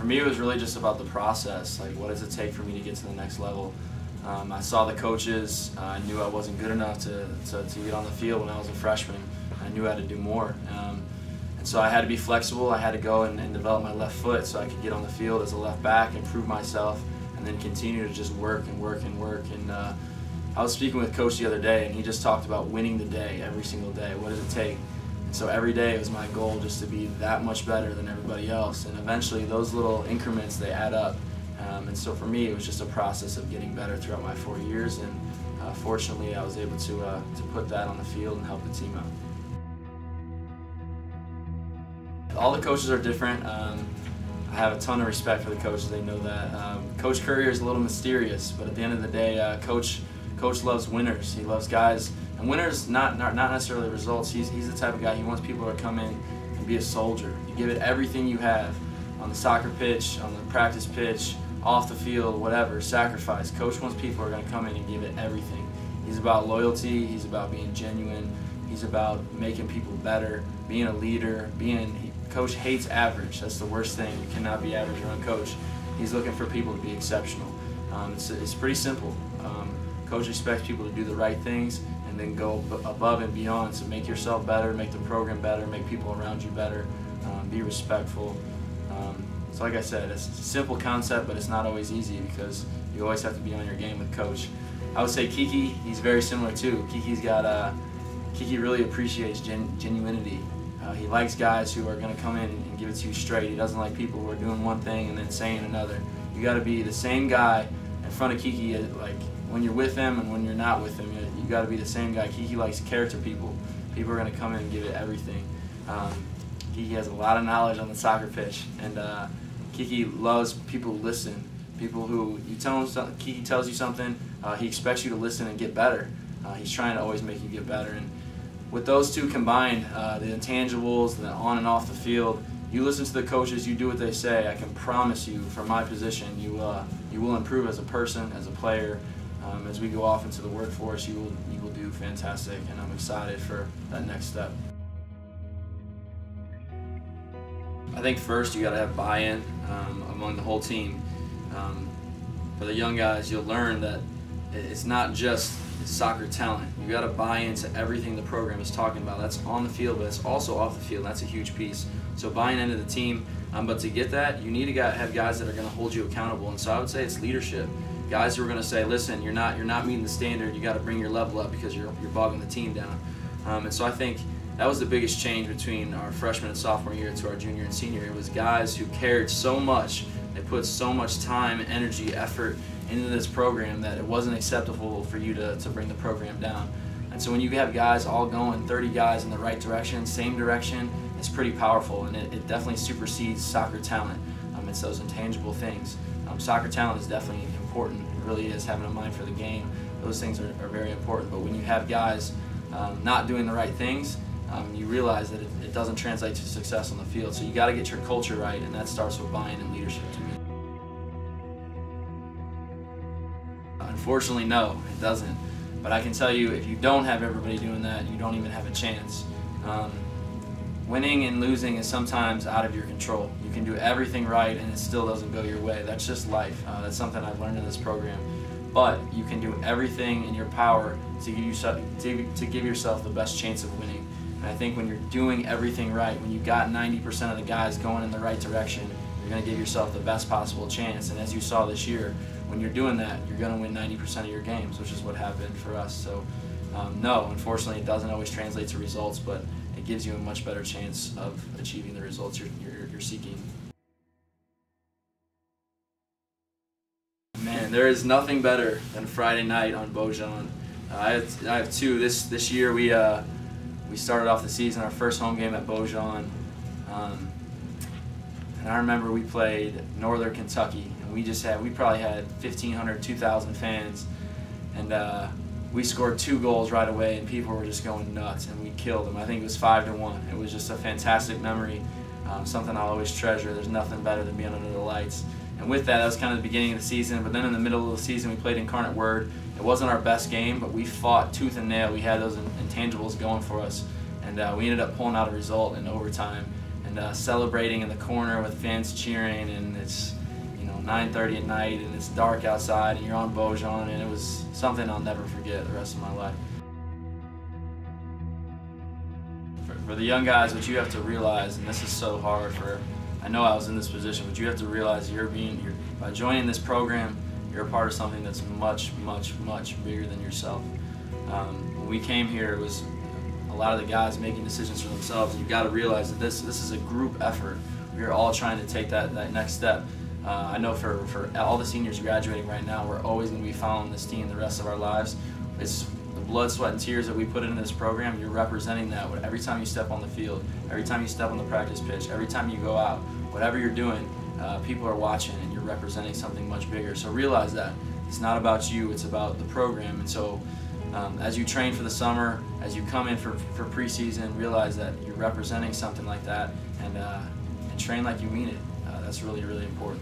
For me, it was really just about the process. Like, what does it take for me to get to the next level? I saw the coaches. I knew I wasn't good enough to get on the field when I was a freshman. I knew I had to do more. And so I had to be flexible. I had to go and develop my left foot so I could get on the field as a left back, improve myself, and then continue to just work and work and work. And I was speaking with Coach the other day, and he just talked about winning the day every single day. What does it take? And so every day it was my goal just to be that much better than everybody else. And eventually those little increments, they add up. And so for me, it was just a process of getting better throughout my 4 years. And fortunately, I was able to put that on the field and help the team out. All the coaches are different. I have a ton of respect for the coaches. They know that. Coach Currier is a little mysterious, but at the end of the day, Coach loves winners. He loves guys, and winners not necessarily results. He's the type of guy, he wants people to come in and be a soldier. You give it everything you have on the soccer pitch, on the practice pitch, off the field, whatever, sacrifice. Coach wants people who are going to come in and give it everything. He's about loyalty. He's about being genuine. He's about making people better, being a leader, Coach hates average. That's the worst thing. You cannot be average around Coach. He's looking for people to be exceptional. It's pretty simple. Coach expects people to do the right things and then go above and beyond. So make yourself better, make the program better, make people around you better, be respectful. So like I said, it's a simple concept, but it's not always easy because you always have to be on your game with Coach. I would say Kiki, he's very similar too. Kiki really appreciates genuinity. He likes guys who are going to come in and give it to you straight. He doesn't like people who are doing one thing and then saying another. You got to be the same guy in front of Kiki, like when you're with him and when you're not with him. You got to be the same guy. Kiki likes character people. People are going to come in and give it everything. Kiki has a lot of knowledge on the soccer pitch, and Kiki loves people who listen. People who you tell him something, Kiki tells you something, he expects you to listen and get better. He's trying to always make you get better. And with those two combined, the intangibles, the on and off the field, you listen to the coaches, you do what they say, I can promise you, from my position, you will improve as a person, as a player. As we go off into the workforce, you will do fantastic, and I'm excited for that next step. I think first you got to have buy-in among the whole team. For the young guys, you'll learn that it's not just soccer talent. You got to buy into everything the program is talking about. That's on the field, but it's also off the field. That's a huge piece. So buying into the team, but to get that, you need to have guys that are going to hold you accountable. And so I would say it's leadership. Guys who are going to say, listen, you're not meeting the standard. You got to bring your level up because you're bogging the team down. And so I think that was the biggest change between our freshman and sophomore year to our junior and senior year. It was guys who cared so much. They put so much time, energy, effort into this program that it wasn't acceptable for you to bring the program down. And so when you have guys all going, 30 guys in the right direction, same direction, it's pretty powerful, and it definitely supersedes soccer talent. It's those intangible things. Soccer talent is definitely important. It really is, having a mind for the game. Those things are very important. But when you have guys not doing the right things, you realize that it doesn't translate to success on the field. So you got to get your culture right, and that starts with buying and leadership to me. Unfortunately, no, it doesn't. But I can tell you, if you don't have everybody doing that, you don't even have a chance. Winning and losing is sometimes out of your control. You can do everything right and it still doesn't go your way. That's just life. That's something I've learned in this program. But you can do everything in your power to give yourself the best chance of winning. And I think when you're doing everything right, when you got 90% of the guys going in the right direction, you're going to give yourself the best possible chance. And as you saw this year, when you're doing that, you're going to win 90% of your games, which is what happened for us. So no, unfortunately, it doesn't always translate to results, but it gives you a much better chance of achieving the results you're seeking. Man, there is nothing better than Friday night on Beaujon. I have two. This year we started off the season, our first home game at Beaujon, and I remember we played Northern Kentucky, and we probably had 1,500, 2,000 fans, and we scored 2 goals right away, and people were just going nuts, and we killed them. I think it was 5-1. It was just a fantastic memory, something I'll always treasure. There's nothing better than being under the lights. And with that was kind of the beginning of the season, but then in the middle of the season we played Incarnate Word. It wasn't our best game, but we fought tooth and nail. We had those intangibles going for us, and we ended up pulling out a result in overtime. And and celebrating in the corner with fans cheering, and it's 9:30 at night and it's dark outside and you're on Beaujon, and it was something I'll never forget the rest of my life. For the young guys, what you have to realize, and this is so hard I know I was in this position, but you have to realize by joining this program, you're a part of something that's much, much, much bigger than yourself. When we came here, it was a lot of the guys making decisions for themselves, and you've got to realize that this is a group effort. We're all trying to take that next step. I know for all the seniors graduating right now, we're always going to be following this team the rest of our lives. It's the blood, sweat, and tears that we put into this program. You're representing that every time you step on the field, every time you step on the practice pitch, every time you go out, whatever you're doing, people are watching and you're representing something much bigger. So realize that. It's not about you, it's about the program. And so as you train for the summer, as you come in for preseason, realize that you're representing something like that, and train like you mean it. That's really, really important.